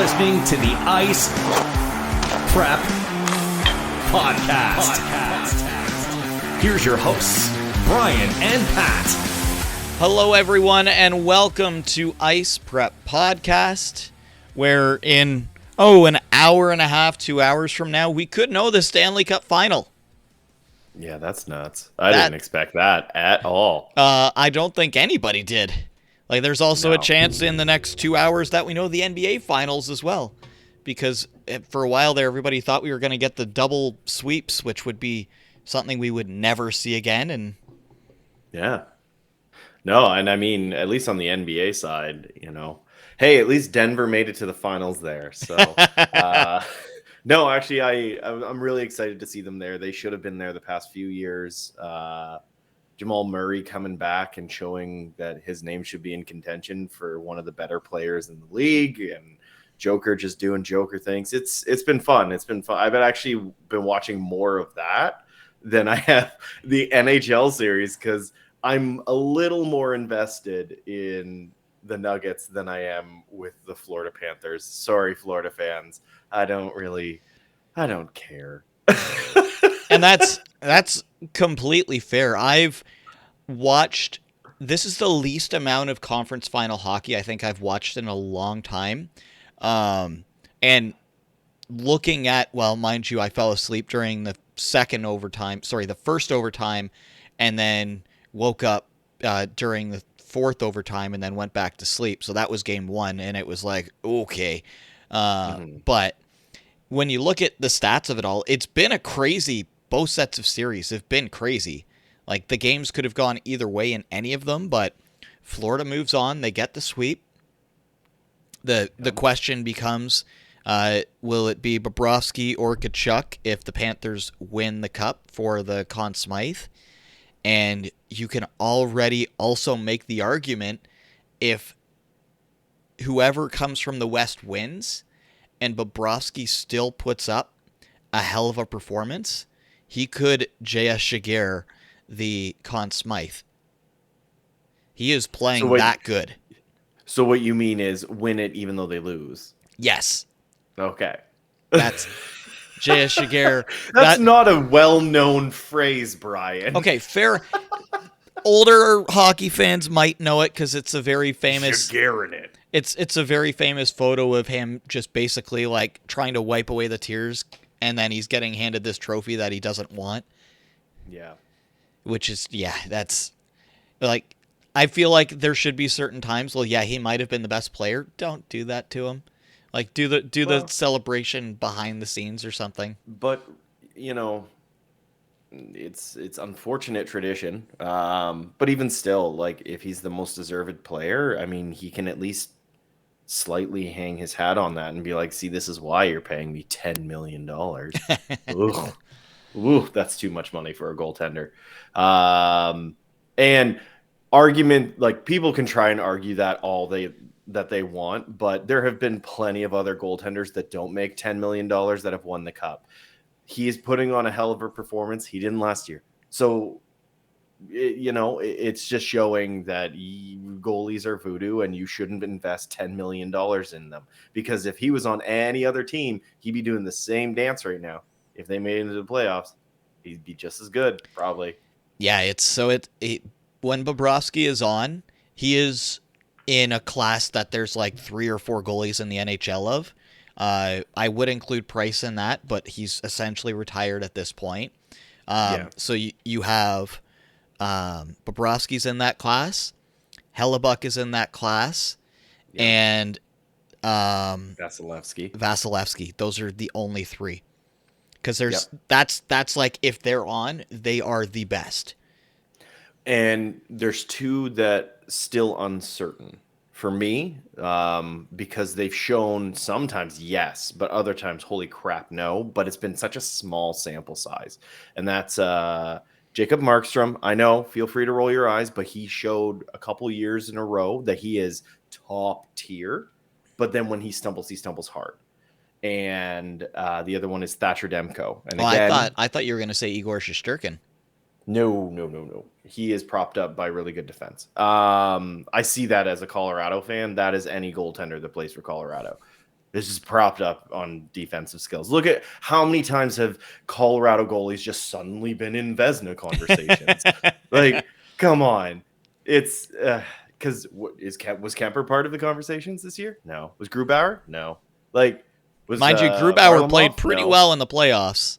listening to the Ice Prep Podcast. Here's your hosts, Bryan and Pat. Hello, everyone, and welcome to Ice Prep Podcast, where in, an hour and a half, 2 hours from now, we could know the Stanley Cup Final. Yeah, that's nuts. I didn't expect that at all. I don't think anybody did. Like, there's also a chance in the next 2 hours that we know the NBA Finals as well. Because for a while there, everybody thought we were going to get the double sweeps, which would be something we would never see again. And yeah. No, and I mean, at least on the NBA side, hey, at least Denver made it to the finals there. So, no, actually, I'm really excited to see them there. They should have been there the past few years. Jamal Murray coming back and showing that his name should be in contention for one of the better players in the league, and Joker just doing Joker things. It's been fun. It's been fun. I've actually been watching more of that than I have the NHL series because I'm a little more invested in the Nuggets than I am with the Florida Panthers. Sorry, Florida fans. I don't care. And that's completely fair. I've watched, this is the least amount of conference final hockey I think I've watched in a long time. And looking at, well, mind you, I fell asleep during the first overtime, and then woke up during the fourth overtime and then went back to sleep. So that was game one, and it was like, okay. But when you look at the stats of it all, it's been a crazy, both sets of series have been crazy. Like, the games could have gone either way in any of them, but Florida moves on. They get the sweep. The question becomes, will it be Bobrovsky or Tkachuk if the Panthers win the cup for the Conn Smythe? And you can already also make the argument, if whoever comes from the West wins and Bobrovsky still puts up a hell of a performance, he could J.S. Shiger the Conn Smythe. He is playing that good. So what you mean is win it even though they lose? Yes. Okay. That's J.S. Shiger. That's not a well-known phrase, Bryan. Okay, fair. Older hockey fans might know it because it's a very famous. Shiger in it. It's a very famous photo of him just basically like trying to wipe away the tears, and then he's getting handed this trophy that he doesn't want. Yeah. Which is, that's like, I feel like there should be certain times. Well, yeah, he might have been the best player. Don't do that to him. Like, do the celebration behind the scenes or something. But it's unfortunate tradition. But even still, like, if he's the most deserved player, I mean, he can at least slightly hang his hat on that and be like, see, this is why you're paying me $10 million. Ooh, that's too much money for a goaltender. And argument, like, people can try and argue that that they want, but there have been plenty of other goaltenders that don't make $10 million that have won the cup. He is putting on a hell of a performance. He didn't last year. So, it's just showing that goalies are voodoo and you shouldn't invest $10 million in them. Because if he was on any other team, he'd be doing the same dance right now. If they made it into the playoffs, he'd be just as good, probably. Yeah, when Bobrovsky is on, he is in a class that there's like 3 or 4 goalies in the NHL of. I would include Price in that, but he's essentially retired at this point. So you have Bobrovsky's in that class, Hellebuck is in that class, and Vasilevsky. Those are the only 3. Because that's like, if they're on, they are the best. And there's 2 that still uncertain for me, because they've shown sometimes yes, but other times, holy crap, no. But it's been such a small sample size, and that's Jacob Markstrom. I know, feel free to roll your eyes, but he showed a couple years in a row that he is top tier. But then when he stumbles hard. And the other one is Thatcher Demko. And again, I thought you were going to say Igor Shesterkin. No. He is propped up by really good defense. I see that as a Colorado fan. That is any goaltender that plays for Colorado. It's just propped up on defensive skills. Look at how many times have Colorado goalies just suddenly been in Vezina conversations. Like, come on. It's because was Kemper part of the conversations this year? No. Was Grubauer? No. Like, was Mind you, Grubauer played Varlamov? pretty No. well in the playoffs.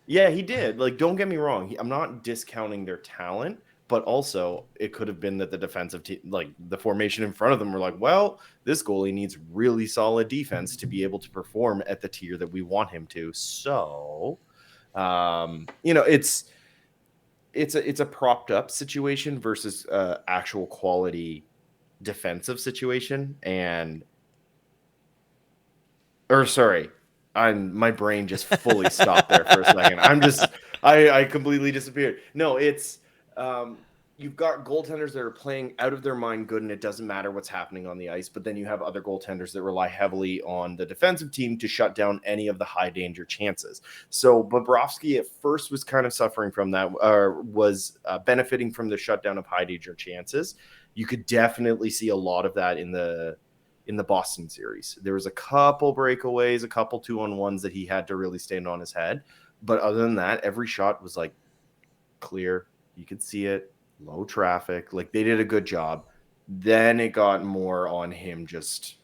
Yeah, he did. Like, don't get me wrong. I'm not discounting their talent, but also it could have been that the defensive team, like the formation in front of them, were like, well, this goalie needs really solid defense to be able to perform at the tier that we want him to. So, it's a propped up situation versus actual quality defensive situation, sorry, my brain just fully stopped there for a second. I completely disappeared. No, it's you've got goaltenders that are playing out of their mind good, and it doesn't matter what's happening on the ice. But then you have other goaltenders that rely heavily on the defensive team to shut down any of the high danger chances. So Bobrovsky at first was kind of suffering from that, was benefiting from the shutdown of high danger chances. You could definitely see a lot of that in the Boston series. There was a couple breakaways, a couple 2-on-1s that he had to really stand on his head. But other than that, every shot was like clear. You could see it, low traffic. Like, they did a good job. Then it got more on him just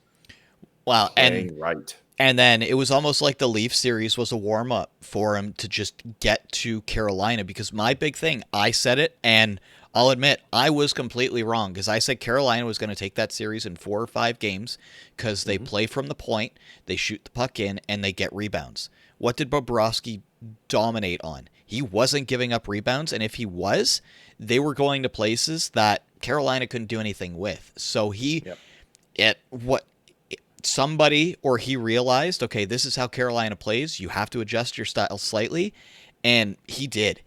playing right. And then it was almost like the Leaf series was a warm-up for him to just get to Carolina, because my big thing, I said it, and I'll admit I was completely wrong, because I said Carolina was going to take that series in 4 or 5 games because they play from the point, they shoot the puck in, and they get rebounds. What did Bobrovsky dominate on? He wasn't giving up rebounds, and if he was, they were going to places that Carolina couldn't do anything with. So somebody or he realized, okay, this is how Carolina plays. You have to adjust your style slightly, and he did.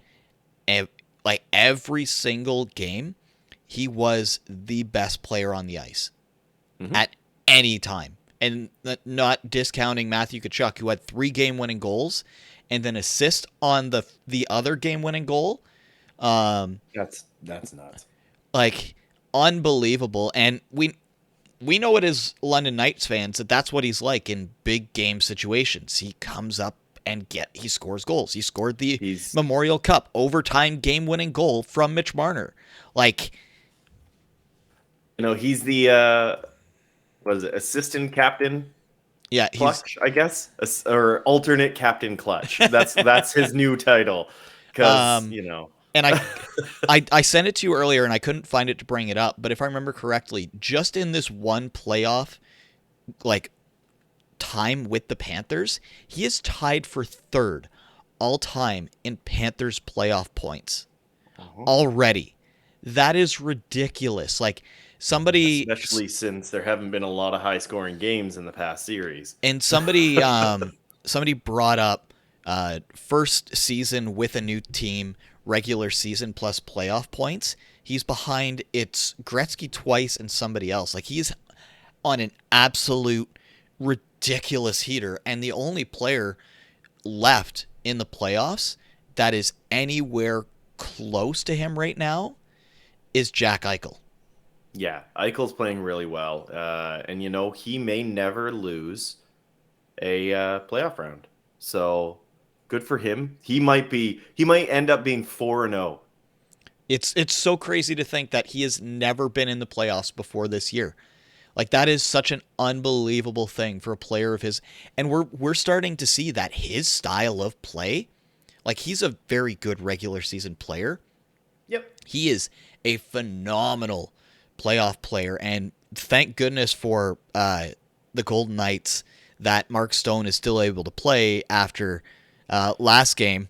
And like every single game, he was the best player on the ice at any time. And not discounting Matthew Tkachuk, who had 3 game-winning goals and then assist on the other game-winning goal. That's nuts. Like, unbelievable. And we know it as London Knights fans that that's what he's like in big game situations. He comes up and he scores goals. He scored the Memorial Cup overtime game-winning goal from Mitch Marner. Like, he's the what is it, assistant captain? Yeah, Clutch, I guess, or alternate captain Clutch. That's his new title, because And I sent it to you earlier, and I couldn't find it to bring it up. But if I remember correctly, just in this one playoff, like, time with the Panthers, he is tied for 3rd all time in Panthers playoff points already. That is ridiculous. Like, especially since there haven't been a lot of high scoring games in the past series. And somebody brought up first season with a new team, regular season plus playoff points. He's behind it's Gretzky twice and somebody else. Like, he's on an absolute ridiculous heater, and the only player left in the playoffs that is anywhere close to him right now is Jack Eichel. Yeah, Eichel's playing really well, and he may never lose a playoff round. So good for him. He might end up being 4-0. It's so crazy to think that he has never been in the playoffs before this year. Like, that is such an unbelievable thing for a player of his, and we're starting to see that his style of play, like, he's a very good regular season player. Yep. He is a phenomenal playoff player, and thank goodness for the Golden Knights that Mark Stone is still able to play after last game.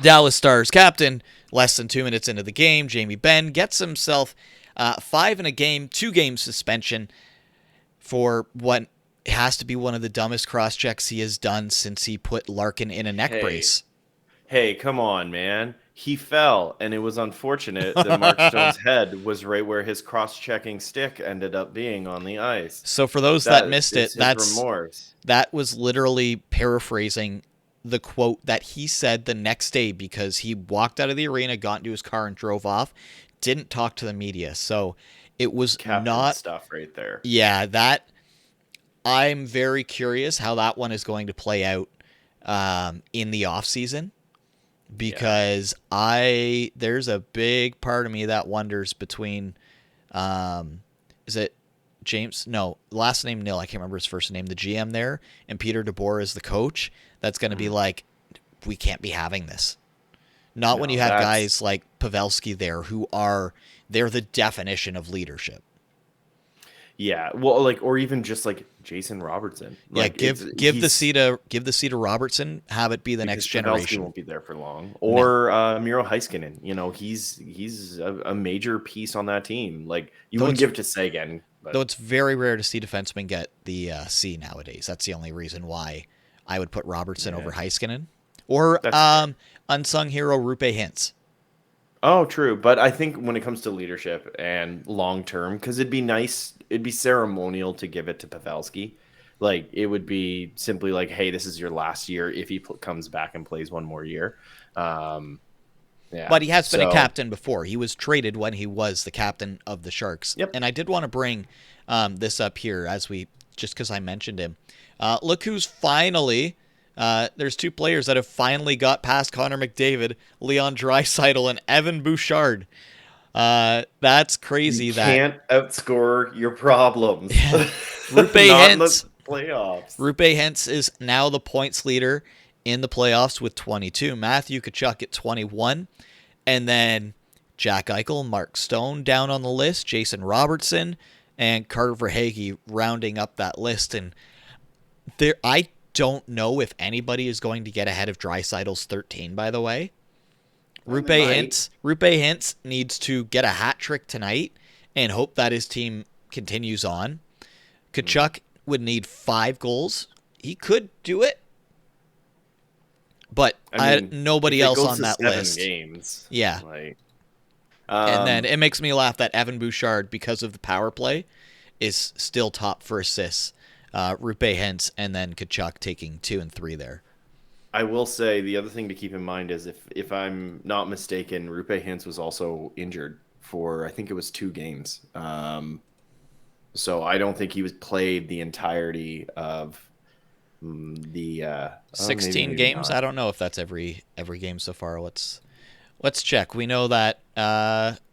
Dallas Stars captain, less than 2 minutes into the game, Jamie Benn gets himself 5 in a game, 2-game suspension for what has to be one of the dumbest cross-checks he has done since he put Larkin in a neck brace. Hey, come on, man. He fell, and it was unfortunate that Mark Stone's head was right where his cross-checking stick ended up being on the ice. So for those that missed it, remorse. That was literally paraphrasing the quote that he said the next day, because he walked out of the arena, got into his car, and drove off. Didn't talk to the media. So it was Captain not stuff right there. Yeah, that I'm very curious how that one is going to play out in the offseason, because there's a big part of me that wonders between is it James? No, last name Nil. I can't remember his first name. The GM there, and Peter DeBoer is the coach. That's going to be like, we can't be having this. Not when you have guys like Pavelski there they're the definition of leadership. Yeah, well, like, or even just like Jason Robertson. Like, give the seat to Robertson. Have it be the next generation. Pavelski won't be there for long. Or Miro Heiskanen. You know, he's a major piece on that team. Like, you wouldn't give it to Sagan. Though it's very rare to see defensemen get the C nowadays. That's the only reason why I would put Robertson over Heiskanen. Or unsung hero Rupe Hintz. Oh, true. But I think when it comes to leadership and long term, because it'd be ceremonial to give it to Pavelski. Like, it would be simply like, hey, this is your last year if he comes back and plays one more year. But he has been a captain before. He was traded when he was the captain of the Sharks. Yep. And I did want to bring this up here just because I mentioned him. Look who's finally... there's two players that have finally got past Connor McDavid, Leon Draisaitl and Evan Bouchard. That's crazy. You can't outscore your problems. Rupe Hintz, playoffs. Rupe Hintz is now the points leader in the playoffs with 22. Matthew Tkachuk at 21. And then Jack Eichel, Mark Stone down on the list, Jason Robertson, and Carter Verhaeghe rounding up that list. And I don't know if anybody is going to get ahead of Draisaitl's 13, by the way. Rupe Hintz needs to get a hat trick tonight and hope that his team continues on. Tkachuk would need 5 goals. He could do it. But nobody else on that list. Games, yeah. And then it makes me laugh that Evan Bouchard, because of the power play, is still top for assists. Rupe Hintz and then Tkachuk taking 2 and 3 there. I will say the other thing to keep in mind is if I'm not mistaken, Rupe Hintz was also injured for, I think it was 2 games. So I don't think he was played the entirety of the 16 games. Not. I don't know if that's every game so far. Let's check. We know that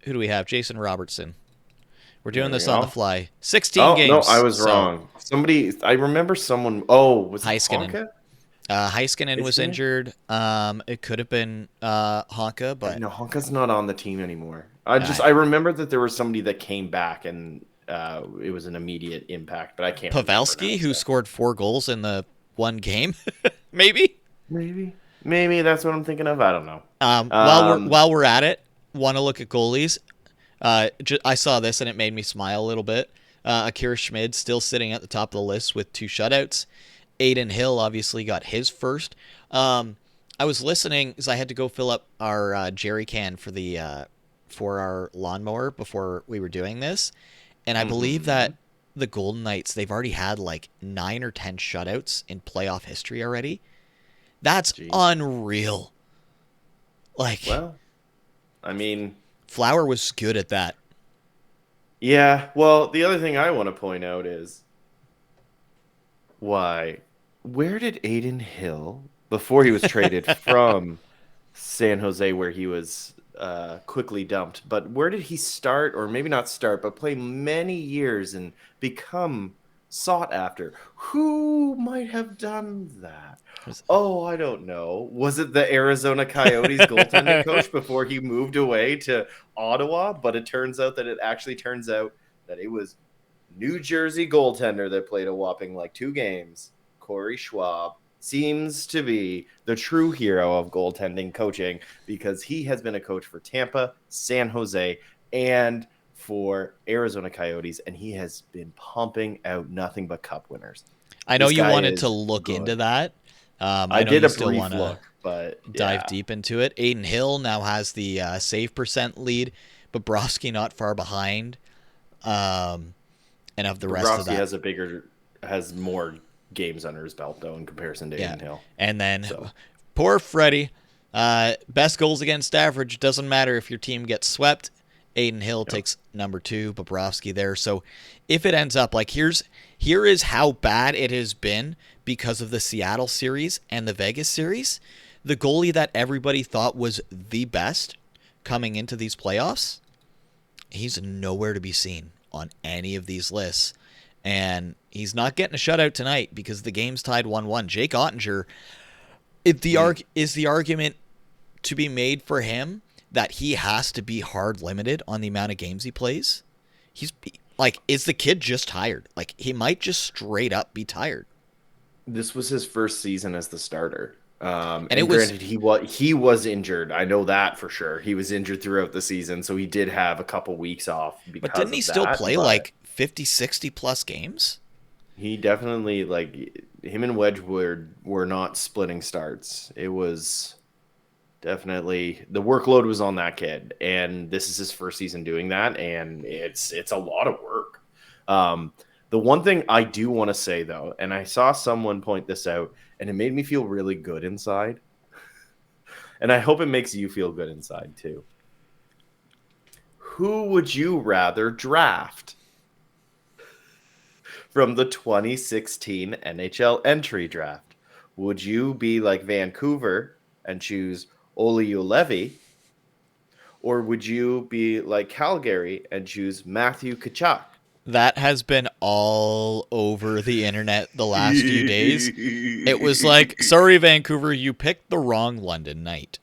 who do we have? Jason Robertson. We're doing this on the fly. 16 games. No, I was wrong. I remember someone. Oh, was it Heiskanen? Heiskanen was injured. It could have been Honka, but no, Honka's not on the team anymore. I remember that there was somebody that came back and it was an immediate impact, but I can't. Pavelski, who scored 4 goals in the one game, maybe that's what I'm thinking of. I don't know. While we're at it, want to look at goalies. I saw this and it made me smile a little bit. Akira Schmid still sitting at the top of the list with 2 shutouts. Aiden Hill obviously got his first. I was listening because I had to go fill up our jerry can for our lawnmower before we were doing this, and I believe that the Golden Knights, they've already had like 9 or 10 shutouts in playoff history already. That's unreal. Well, I mean, Flower was good at that. Yeah, well, the other thing I want to point out is where did Aiden Hill, before he was traded from San Jose, where he was quickly dumped, but where did he start, or maybe not start, but play many years and become sought after? Who might have done that? Oh, I don't know. Was it the Arizona Coyotes goaltending coach before he moved away to Ottawa? But it turns out that it was New Jersey goaltender that played a whopping 2 games. Corey Schwab seems to be the true hero of goaltending coaching because he has been a coach for Tampa, San Jose, and for Arizona Coyotes, and he has been pumping out nothing but cup winners. I know you wanted to look into that. I did a brief look, but dive deep into it. Aiden Hill now has the save percent lead. Bobrovsky not far behind. And of the rest of that, has more games under his belt though in comparison to Aiden Hill. And then poor Freddie, best goals against average. Doesn't matter if your team gets swept. Aiden Hill takes number 2, Bobrovsky there. So if it ends up like here is how bad it has been because of the Seattle series and the Vegas series. The goalie that everybody thought was the best coming into these playoffs, he's nowhere to be seen on any of these lists. And he's not getting a shutout tonight because the game's tied 1-1. Jake Ottinger, is the argument to be made for him that he has to be hard limited on the amount of games he plays? He's like, is the kid just tired? Like, he might just straight up be tired. This was his first season as the starter. And it was, granted, he was injured. I know that for sure. He was injured throughout the season, so he did have a couple weeks off because but didn't he of still that, play but like 50, 60 plus games? he definitely, like, him and Wedgwood were not splitting starts. It was definitely, the workload was on that kid, and this is his first season doing that, and it's a lot of work. The one thing I do want to say, though, and I saw someone point this out, and it made me feel really good inside, and I hope it makes you feel good inside, too. Who would you rather draft from the 2016 NHL entry draft? Would you be like Vancouver and choose Olli Juolevi, or would you be like Calgary and choose Matthew Tkachuk? That has been all over the internet the last few days. It was like, sorry, Vancouver, you picked the wrong London night.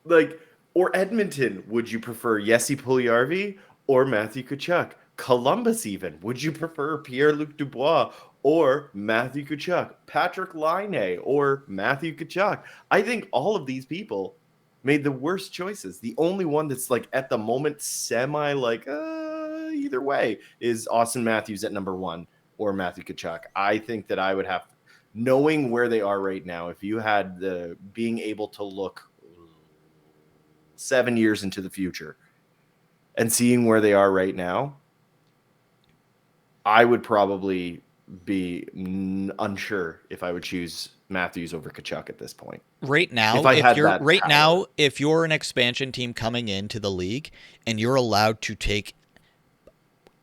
Like, or Edmonton, would you prefer Jesse Puljujarvi or Matthew Tkachuk? Columbus, even, would you prefer Pierre-Luc Dubois or Matthew Tkachuk? Patrick Laine or Matthew Tkachuk? I think all of these people made the worst choices. The only one that's like at the moment semi like either way is Austin Matthews at number 1 or Matthew Tkachuk. I think that I would have, knowing where they are right now, if you had the being able to look 7 years into the future and seeing where they are right now, I would probably be unsure if I would choose Matthews over Tkachuk at this point. Right now, if you're an expansion team coming into the league and you're allowed to take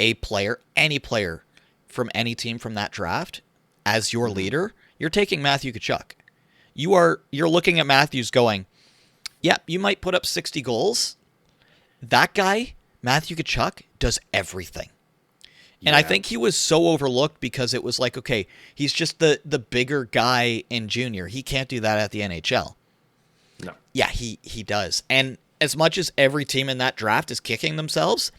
a player, any player from any team from that draft as your leader, you're taking Matthew Tkachuk. You're looking at Matthews going, yeah, you might put up 60 goals. That guy, Matthew Tkachuk, does everything. And I think he was so overlooked because it was like, okay, he's just the bigger guy in junior. He can't do that at the NHL. No. Yeah, he does. And as much as every team in that draft is kicking themselves,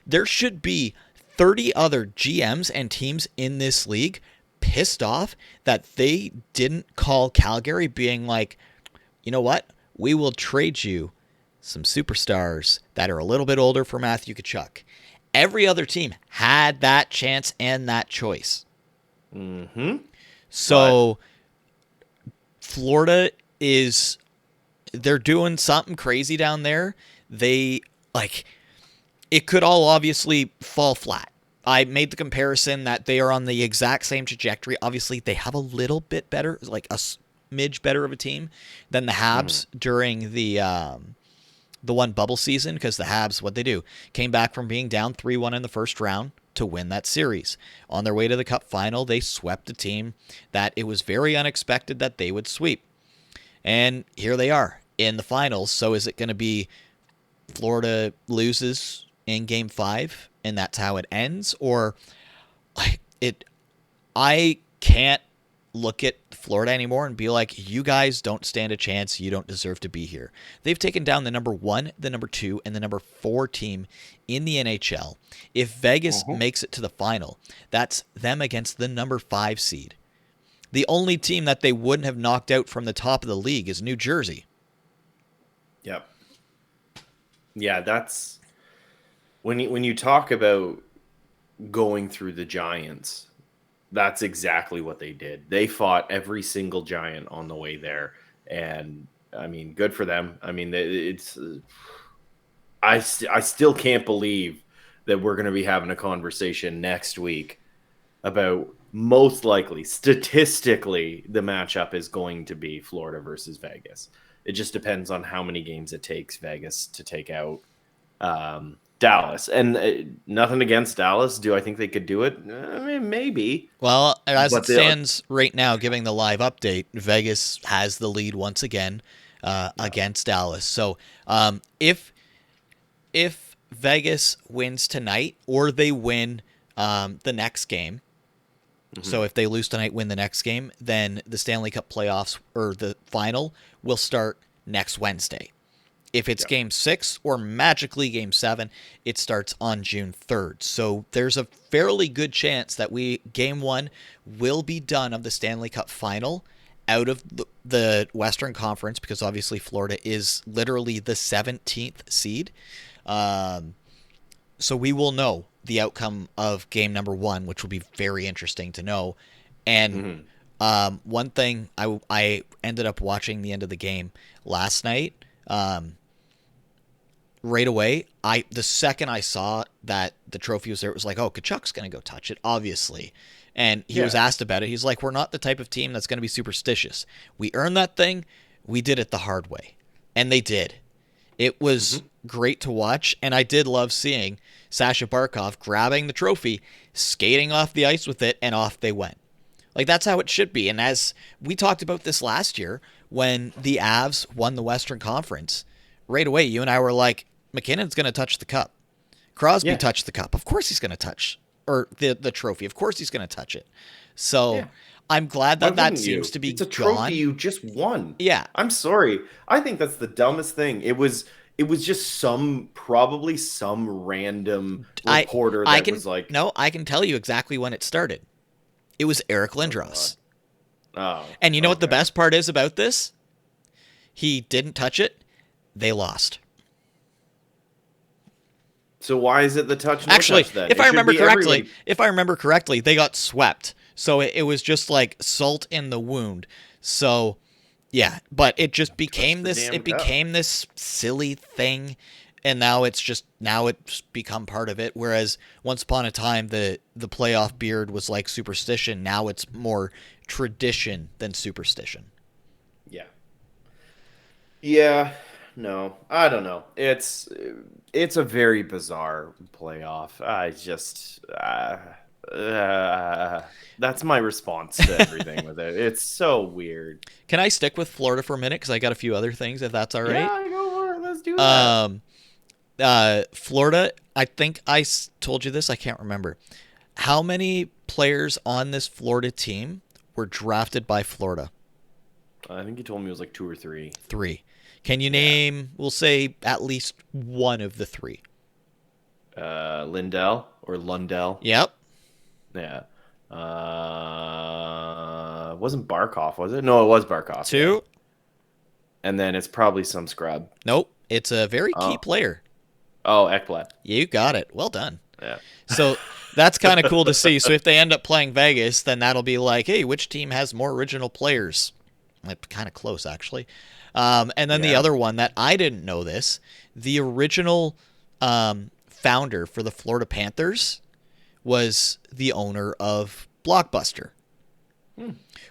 there should be 30 other GMs and teams in this league pissed off that they didn't call Calgary being like, you know what? We will trade you some superstars that are a little bit older for Matthew Tkachuk. Every other team had that chance and that choice. Mm-hmm. So Florida they're doing something crazy down there. It could all obviously fall flat. I made the comparison that they are on the exact same trajectory. Obviously, they have a little bit better, like a smidge better of a team than the Habs during the one bubble season, because the Habs, what they do, came back from being down 3-1 in the first round to win that series. On their way to the Cup final, they swept a team that it was very unexpected that they would sweep. And here they are in the finals. So is it going to be Florida loses in Game 5 and that's how it ends? Or I can't look at Florida anymore and be like, you guys don't stand a chance. You don't deserve to be here. They've taken down the number 1, the number 2, and the number 4 team in the NHL. If Vegas makes it to the final, that's them against the number 5 seed. The only team that they wouldn't have knocked out from the top of the league is New Jersey. Yep. Yeah, that's when you talk about going through the Giants, that's exactly what they did. They fought every single Giant on the way there, and I mean, good for them. I mean, I still can't believe that we're going to be having a conversation next week about, most likely, statistically, the matchup is going to be Florida versus Vegas. It just depends on how many games it takes Vegas to take out Dallas. And nothing against Dallas. Do I think they could do it? I mean, maybe. Well, as it But stands right now, giving the live update, Vegas has the lead once again against Dallas. So if Vegas wins tonight or they win the next game, so if they lose tonight, win the next game, then the Stanley Cup playoffs or the final will start next Wednesday. If it's game 6 or magically game 7, it starts on June 3rd. So there's a fairly good chance that game 1 will be done of the Stanley Cup final out of the Western Conference, because obviously Florida is literally the 17th seed. So we will know the outcome of game number 1, which will be very interesting to know. And one thing, I ended up watching the end of the game last night. Right away, the second I saw that the trophy was there, it was like, oh, Kachuk's going to go touch it, obviously. And he was asked about it. He's like, we're not the type of team that's going to be superstitious. We earned that thing. We did it the hard way. And they did. It was great to watch, and I did love seeing Sasha Barkov grabbing the trophy, skating off the ice with it, and off they went. Like, that's how it should be. And as we talked about this last year, when the Avs won the Western Conference, right away, you and I were like, McKinnon's going to touch the cup. Crosby touched the cup. Of course he's going to touch, or the trophy. Of course he's going to touch it. So I'm glad that seems to be It's a trophy gone. you just won. Yeah. I'm sorry. I think that's the dumbest thing. It was just probably some random reporter that was like... No, I can tell you exactly when it started. It was Eric Lindros. And you know what the best part is about this? He didn't touch it. They lost. So why is it the touch? Actually, touch, then? if I remember correctly, they got swept. So it was just like salt in the wound. So yeah, but it just became this. It became this silly thing, and now it's become part of it. Whereas once upon a time, the playoff beard was like superstition. Now it's more tradition than superstition. Yeah. Yeah. No, I don't know. It's a very bizarre playoff. I just that's my response to everything with it. It's so weird. Can I stick with Florida for a minute, because I got a few other things, if that's all right? Yeah, go for it. Let's do that. Florida, I think I told you this. I can't remember. How many players on this Florida team were drafted by Florida? I think you told me it was like 2 or 3. 3. Can you name, we'll say, at least one of the 3? Lundell or Lundell? Yep. Yeah. Wasn't Barkov, was it? No, it was Barkov. 2. Yeah. And then it's probably some scrub. Nope. It's a very key player. Oh, Ekblad. You got it. Well done. Yeah. So that's kind of cool to see. So if they end up playing Vegas, then that'll be like, hey, which team has more original players? Kind of close, actually. And then the other one that I didn't know this, the original founder for the Florida Panthers was the owner of Blockbuster.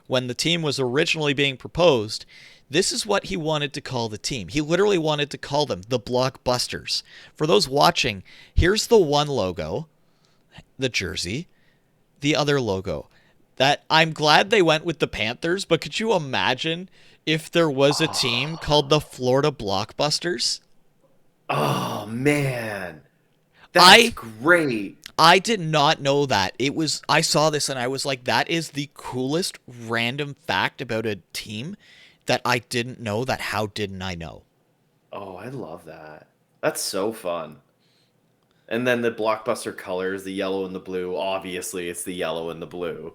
When the team was originally being proposed, this is what he wanted to call the team. He literally wanted to call them the Blockbusters. For those watching, here's the one logo, the jersey, the other logo. That I'm glad they went with the Panthers, but could you imagine if there was a team called the Florida Blockbusters? Oh man, that's great. I did not know that. I saw this and I was like, that is the coolest random fact about a team that I didn't know. That how didn't I know? Oh, I love that. That's so fun. And then the Blockbuster colors, the yellow and the blue. Obviously, it's the yellow and the blue.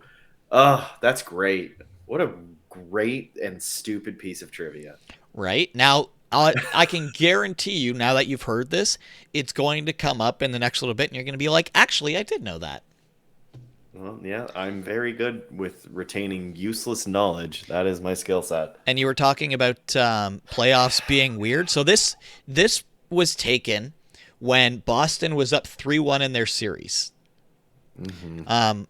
Oh, that's great. What a great and stupid piece of trivia. Right? Now, I can guarantee you, now that you've heard this, it's going to come up in the next little bit, and you're going to be like, actually, I did know that. Well, yeah, I'm very good with retaining useless knowledge. That is my skill set. And you were talking about playoffs being weird. So this was taken when Boston was up 3-1 in their series.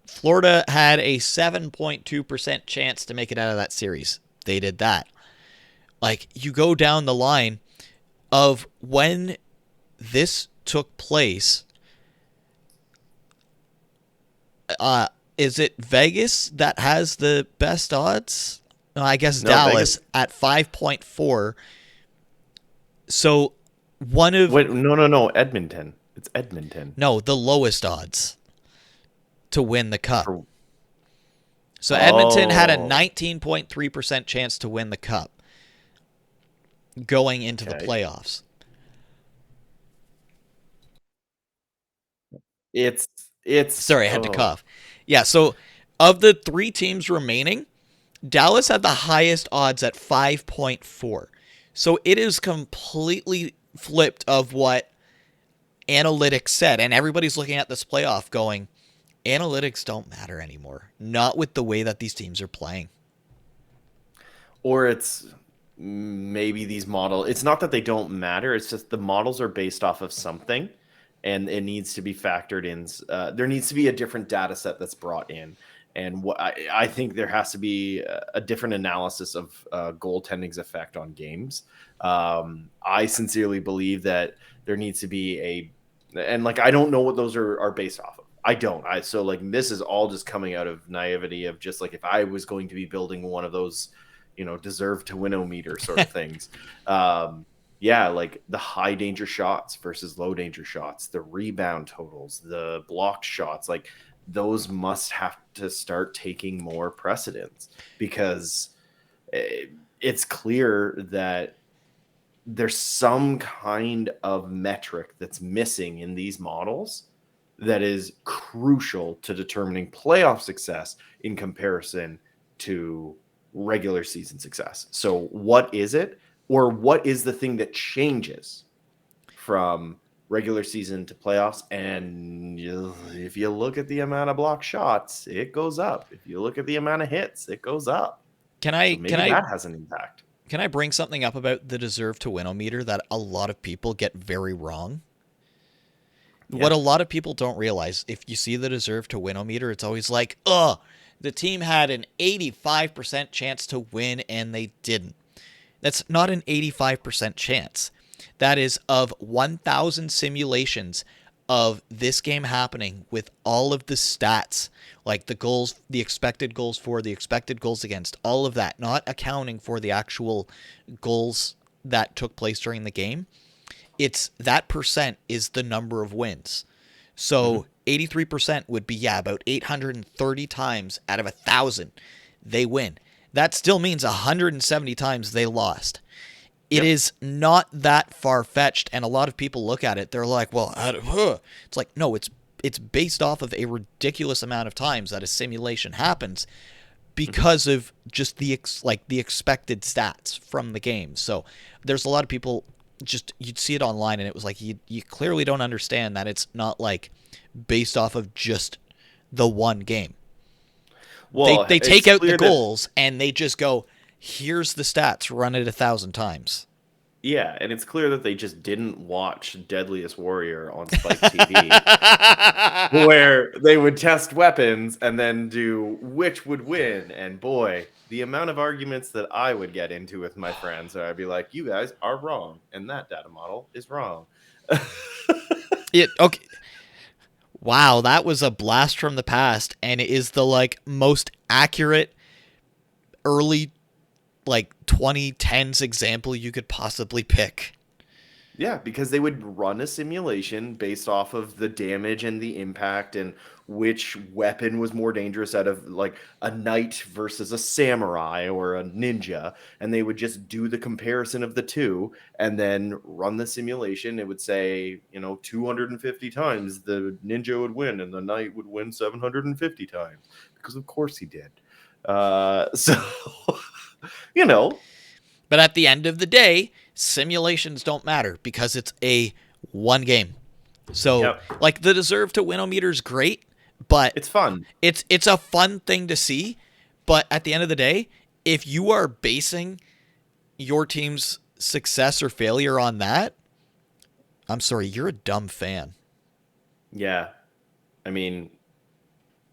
Florida had a 7.2% chance to make it out of that series. They did that. Like, you go down the line of when this took place. Is it Vegas that has the best odds? No, I guess No, Dallas Vegas. at 5.4. So one of Wait, no. Edmonton. It's Edmonton. no, the lowest odds to win the cup. For So Edmonton had a oh, 19.3% chance to win the cup going into the okay. playoffs. It's it's Sorry, I had to oh cough. Yeah, so of the 3 teams remaining, Dallas had the highest odds at 5.4. So it is completely flipped of what analytics said. And everybody's looking at this playoff going, analytics don't matter anymore. Not with the way that these teams are playing. or it's maybe these model. It's not that they don't matter. It's just the models are based off of something, and it needs to be factored in. There needs to be a different data set that's brought in, and what I think there has to be a different analysis of goaltending's effect on games. I sincerely believe that there needs to be and like I don't know what those are based off of. I don't. So like this is all just coming out of naivety of just like if I was going to be building one of those, deserve to win-o-meter sort of things. Yeah, like the high danger shots versus low danger shots, the rebound totals, the blocked shots, like those must have to start taking more precedence because it's clear that there's some kind of metric that's missing in these models that is crucial to determining playoff success in comparison to regular season success. So, what is it, or what is the thing that changes from regular season to playoffs? And if you look at the amount of block shots, it goes up. If you look at the amount of hits, it goes up. Can So I can maybe I that has an impact. can I bring something up about the deserve to win-o-meter that a lot of people get very wrong? What Yeah. a lot of people don't realize, if you see the deserve to win-o-meter, it's always like, ugh, the team had an 85% chance to win and they didn't. That's not an 85% chance. That is of 1,000 simulations of this game happening with all of the stats, like the goals, the expected goals for, the expected goals against, all of that, not accounting for the actual goals that took place during the game. It's that percent is the number of wins. Mhm. So 83% would be, yeah, about 830 times out of 1,000 they win. That still means 170 times they lost. It Yep. is not that far fetched, and a lot of people look at it. They're like, "Well, it's like no, it's based off of a ridiculous amount of times that a simulation happens Mhm. because of just the expected stats from the game." So there's a lot of people just you'd see it online, and it was like you clearly don't understand that it's not like based off of just the one game. They Well, they take it's out the clear that goals and they just go, here's the stats, run it 1,000 times. yeah, and it's clear that they just didn't watch Deadliest Warrior on Spike TV, where they would test weapons and then do which would win. And boy, the amount of arguments that I would get into with my friends, where I'd be like, "You guys are wrong, and that data model is wrong." It okay. Wow, that was a blast from the past, and it is the like most accurate early like 2010s example you could possibly pick. Yeah, because they would run a simulation based off of the damage and the impact and which weapon was more dangerous out of like a knight versus a samurai or a ninja. And they would just do the comparison of the two and then run the simulation. It would say, 250 times the ninja would win and the knight would win 750 times because, of course, he did. So, you know, But at the end of the day, simulations don't matter because it's a one game. So, yeah, like the deserve to win-o-meter is great, but it's fun. it's a fun thing to see. But at the end of the day, if you are basing your team's success or failure on that, I'm sorry, you're a dumb fan. Yeah. I mean,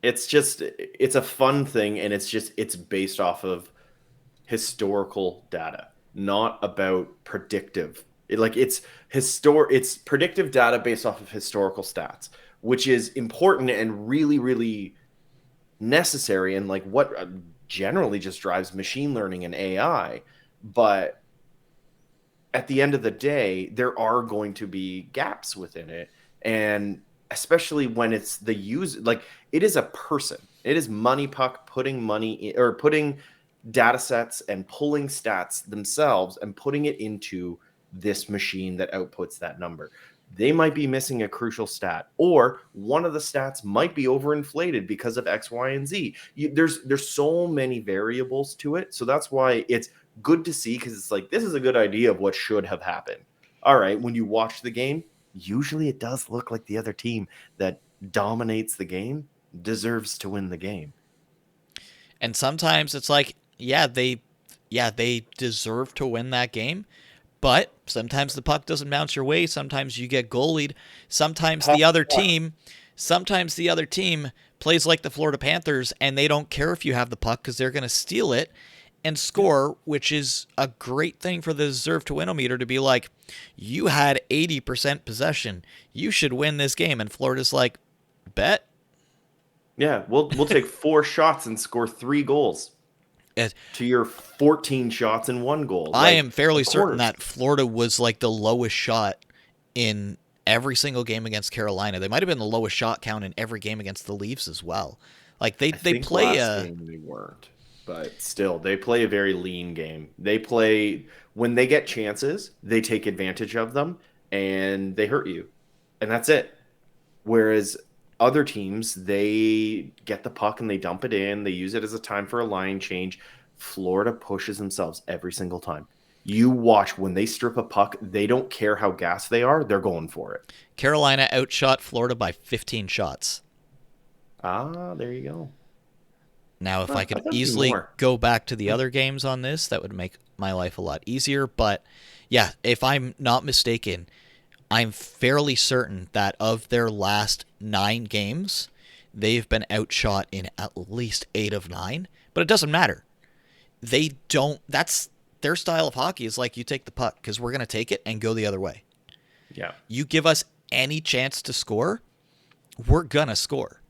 it's a fun thing, and it's based off of historical data, not about predictive It's predictive data based off of historical stats, which is important and really, really necessary, and like what generally just drives machine learning and AI. But at the end of the day, there are going to be gaps within it. And especially when it's the user, like it is a person, it is Money Puck putting money in, or putting data sets and pulling stats themselves and putting it into this machine that outputs that number. They might be missing a crucial stat, or one of the stats might be overinflated because of X, Y, and Z. There's so many variables to it. So that's why it's good to see, because it's like, this is a good idea of what should have happened. All right, when you watch the game, usually it does look like the other team that dominates the game deserves to win the game. And sometimes it's like, they deserve to win that game, but sometimes the puck doesn't bounce your way. Sometimes you get goalied. Sometimes the other team plays like the Florida Panthers, and they don't care if you have the puck because they're going to steal it and score, which is a great thing for the deserve to win-o-meter to be like, you had 80% possession. You should win this game. And Florida's like, bet. Yeah, we'll take 4 shots and score 3 goals to your 14 shots and 1 goal. I am fairly certain that Florida was like the lowest shot in every single game against Carolina. They might have been the lowest shot count in every game against the Leafs as well. Like they play last game they weren't, but still they play a very lean game. They play, when they get chances, they take advantage of them and they hurt you, and that's it. Whereas other teams, they get the puck and they dump it in. They use it as a time for a line change. Florida pushes themselves every single time. You watch when they strip a puck, they don't care how gassed they are. They're going for it. Carolina outshot Florida by 15 shots. Ah, there you go. Now, if I could easily go back to the other games on this, that would make my life a lot easier. But yeah, if I'm not mistaken, I'm fairly certain that of their last 9 games, they've been outshot in at least 8 of 9. But it doesn't matter. That's their style of hockey, is like, you take the puck because we're going to take it and go the other way. Yeah. You give us any chance to score, we're going to score.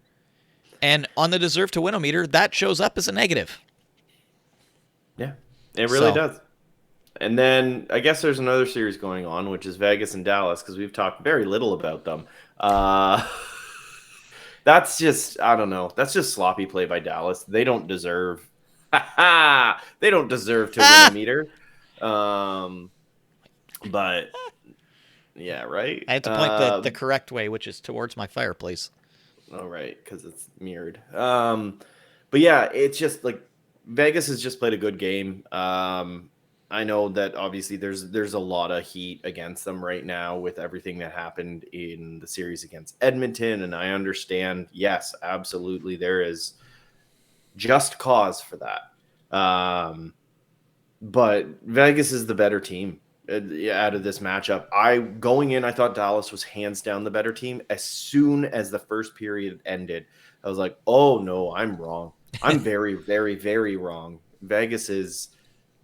And on the deserve to win-o-meter, that shows up as a negative. Yeah, it really does. And then I guess there's another series going on, which is Vegas and Dallas, because we've talked very little about them. That's just, I don't know. That's just sloppy play by Dallas. They don't deserve. They don't deserve to win a meter. But yeah, right. I had to point the correct way, which is towards my fireplace. Oh, right, because it's mirrored. But yeah, it's just like Vegas has just played a good game. I know that obviously there's a lot of heat against them right now with everything that happened in the series against Edmonton, and I understand. Yes, absolutely, there is just cause for that. But Vegas is the better team out of this matchup. Going in, I thought Dallas was hands down the better team. As soon as the first period ended, I was like, oh no, I'm wrong. I'm very, very, very wrong.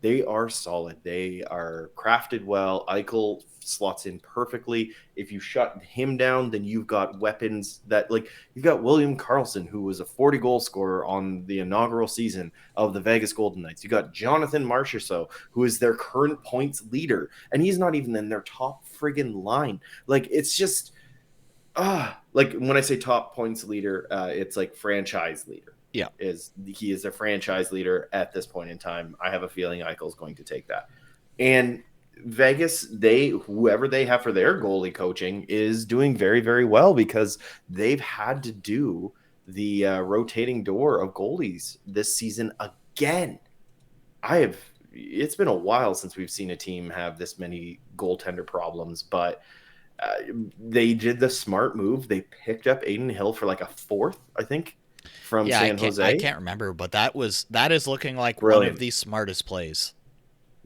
They are solid. They are crafted well. Eichel slots in perfectly. If you shut him down, then you've got weapons that, like, you've got William Karlsson, who was a 40-goal scorer on the inaugural season of the Vegas Golden Knights. You got Jonathan Marchessault, who is their current points leader, and he's not even in their top friggin' line. Like, it's just, like, when I say top points leader, it's like franchise leader. Yeah, he is a franchise leader at this point in time. I have a feeling Eichel's going to take that. And Vegas, whoever they have for their goalie coaching is doing very, very well, because they've had to do the rotating door of goalies this season again. It's been a while since we've seen a team have this many goaltender problems, but they did the smart move. They picked up Aiden Hill for like a 4th, I think, from San Jose. I can't remember, but that is looking like Brilliant. One of the smartest plays.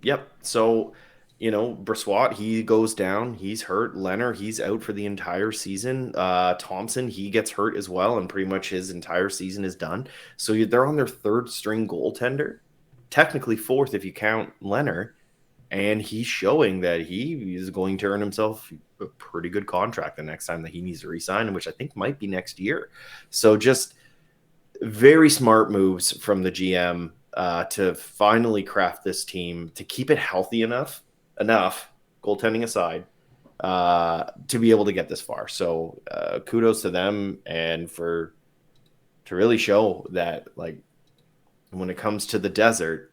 Yep. So, Brossoit, he goes down. He's hurt. Leonard, he's out for the entire season. Thompson, he gets hurt as well, and pretty much his entire season is done. So they're on their 3rd string goaltender, technically 4th if you count Leonard. And he's showing that he is going to earn himself a pretty good contract the next time that he needs to resign, which I think might be next year. So just very smart moves from the GM to finally craft this team to keep it healthy enough, goaltending aside, to be able to get this far. So kudos to them and to really show that, like, when it comes to the desert,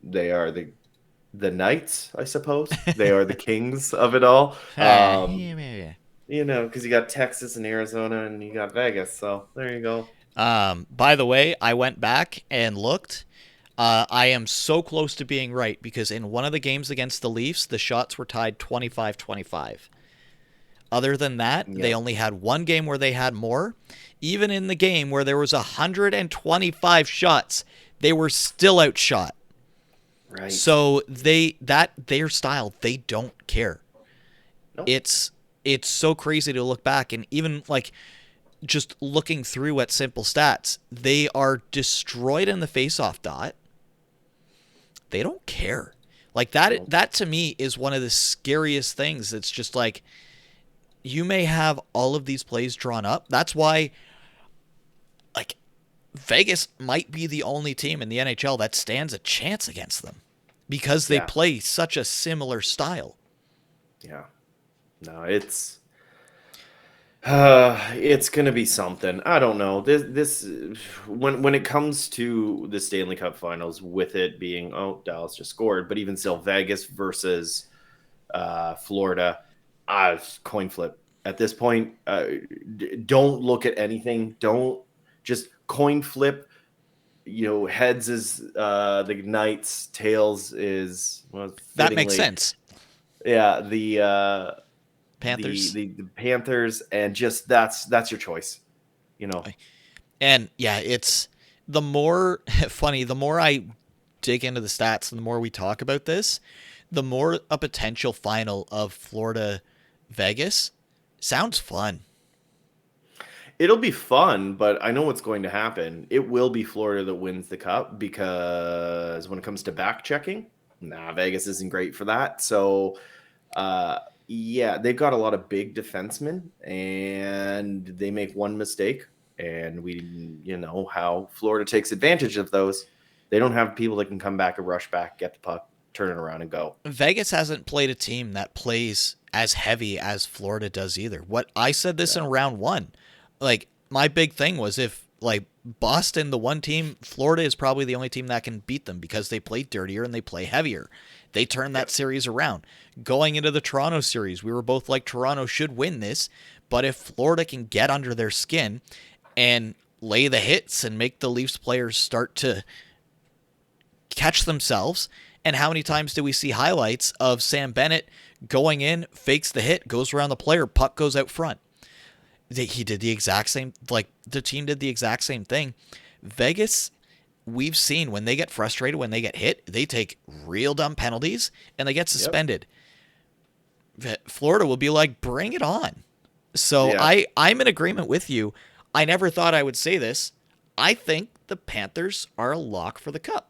they are the knights, I suppose. They are the kings of it all. Because you got Texas and Arizona and you got Vegas. So there you go. By the way, I went back and looked. I am so close to being right because in one of the games against the Leafs, the shots were tied 25-25. Other than that, they only had one game where they had more. Even in the game where there was 125 shots, they were still outshot. Right. So their style, they don't care. Nope. It's so crazy to look back, and even like just looking through at simple stats, they are destroyed in the faceoff dot. They don't care. Like that to me is one of the scariest things. It's just like you may have all of these plays drawn up. That's why like Vegas might be the only team in the NHL that stands a chance against them because they play such a similar style. Yeah. No, it's going to be something. I don't know. This when it comes to the Stanley Cup Finals, with it being Dallas just scored, but even still Vegas versus Florida, coin flip at this point. Don't look at anything. Don't just coin flip. Heads is the Knights, tails is that makes sense. Yeah, the Panthers. The Panthers, and just that's your choice. And yeah, it's the more funny, the more I dig into the stats and the more we talk about this, the more a potential final of Florida Vegas sounds fun. It'll be fun, but I know what's going to happen. It will be Florida that wins the cup because when it comes to back checking, Vegas isn't great for that. So, they've got a lot of big defensemen, and they make one mistake, and we know how Florida takes advantage of those. They don't have people that can come back and rush back, get the puck, turn it around, and go. Vegas hasn't played a team that plays as heavy as Florida does either. What I said this in round one. Like, my big thing was if, like, Boston, the one team, Florida is probably the only team that can beat them because they play dirtier and they play heavier. They turned that series around. Going into the Toronto series, we were both like, Toronto should win this, but if Florida can get under their skin and lay the hits and make the Leafs players start to catch themselves, and how many times do we see highlights of Sam Bennett going in, fakes the hit, goes around the player, puck goes out front? He did the exact same, like the team did the exact same thing. Vegas, we've seen when they get frustrated, when they get hit, they take real dumb penalties and they get suspended. Florida will be like, bring it on. So I'm in agreement with you. I never thought I would say this. I think the Panthers are a lock for the cup.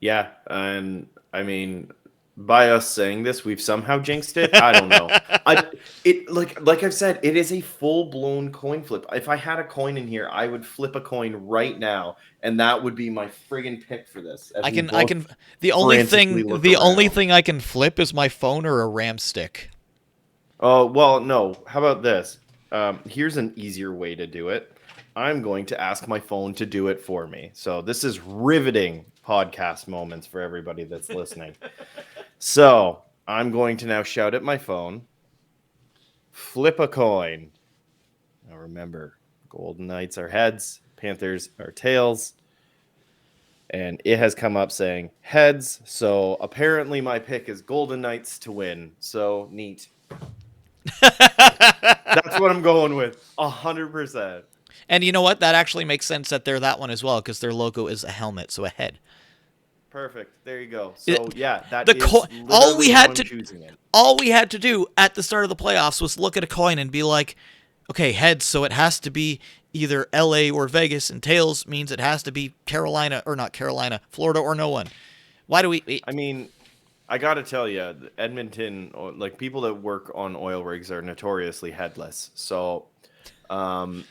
Yeah, and I mean, by us saying this, we've somehow jinxed it. I don't know. Like I've said, it is a full-blown coin flip. If I had a coin in here, I would flip a coin right now, and that would be my friggin' pick for this. The only thing I can flip is my phone or a RAM stick. Oh, well, no. How about this? Here's an easier way to do it. I'm going to ask my phone to do it for me. So this is riveting podcast moments for everybody that's listening. So I'm going to now shout at my phone, flip a coin. Now remember, Golden Knights are heads, Panthers are tails. And it has come up saying heads. So apparently my pick is Golden Knights to win. So neat. That's what I'm going with. 100%. And you know what? That actually makes sense that they're that one as well because their logo is a helmet, so a head. Perfect. There you go. So all we had to do at the start of the playoffs was look at a coin and be like, okay, heads, so it has to be either LA or Vegas, and tails means it has to be Florida or no one. Why do we I mean, I got to tell you, Edmonton, like people that work on oil rigs are notoriously headless. So, um,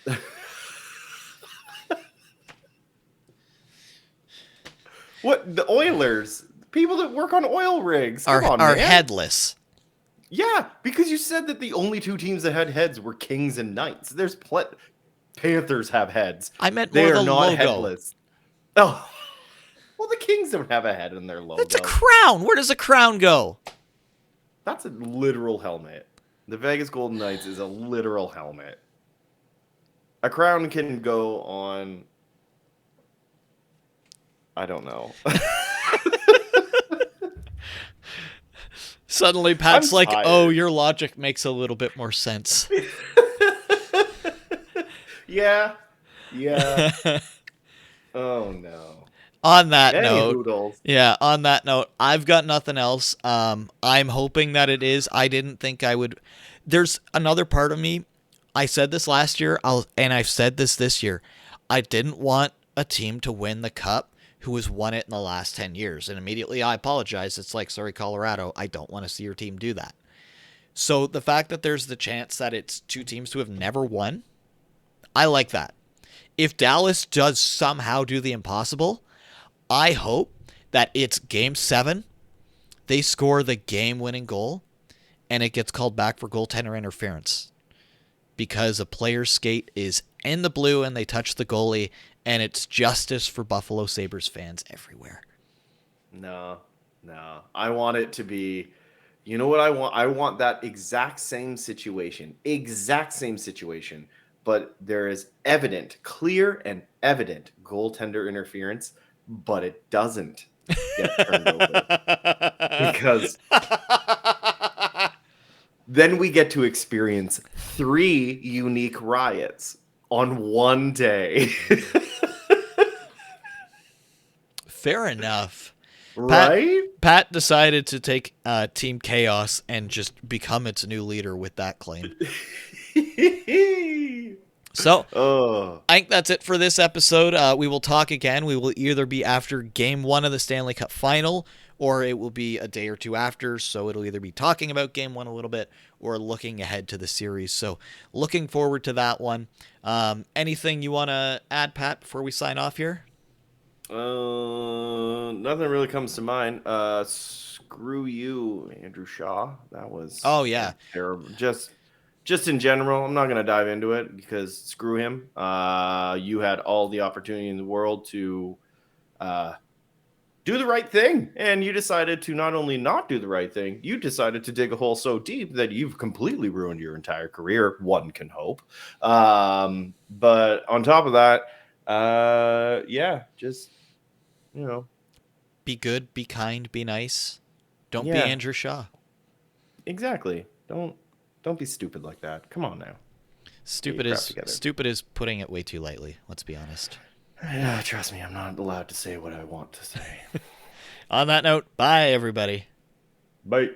what the Oilers, people that work on oil rigs, come on, are man. headless? Yeah, because you said that the only two teams that had heads were Kings and Knights. There's Panthers have heads. I meant They more are the not logo. headless. Oh, well, the Kings don't have a head in their logo. It's a crown. Where does a crown go? That's a literal helmet. The Vegas Golden Knights is a literal helmet. A crown can go on. I don't know. Suddenly, Pat's I'm like, tired. "Oh, your logic makes a little bit more sense." Yeah. Oh no. On that Any note, hoodles. yeah, on that note, I've got nothing else. I'm hoping that it is. I didn't think I would. There's another part of me. I said this last year, and I've said this year. I didn't want a team to win the cup who has won it in the last 10 years. And immediately I apologize. It's like, sorry, Colorado, I don't want to see your team do that. So the fact that there's the chance that it's two teams who have never won, I like that. If Dallas does somehow do the impossible, I hope that it's Game 7, they score the game-winning goal, and it gets called back for goaltender interference because a player's skate is in the blue and they touch the goalie, and it's justice for Buffalo Sabres fans everywhere. No. I want it to be, you know what I want? I want that exact same situation, but there is clear and evident goaltender interference, but it doesn't get turned over. Because then we get to experience 3 unique riots on one day. Fair enough. Right? Pat decided to take Team Chaos and just become its new leader with that claim. So, I think that's it for this episode. We will talk again. We will either be after Game 1 of the Stanley Cup Final, or it will be a day or two after. So it'll either be talking about Game 1 a little bit or looking ahead to the series. So looking forward to that one. Anything you want to add, Pat, before we sign off here? Nothing really comes to mind. Screw you, Andrew Shaw. That was terrible. Just in general, I'm not going to dive into it because screw him. You had all the opportunity in the world to do the right thing, and you decided to not only not do the right thing, you decided to dig a hole so deep that you've completely ruined your entire career, one can hope. But on top of that, just, be good, be kind, be nice. Don't be Andrew Shaw. Exactly. Don't be stupid like that. Come on now. Stupid is putting it way too lightly. Let's be honest. Yeah, trust me, I'm not allowed to say what I want to say. On that note, bye everybody. Bye.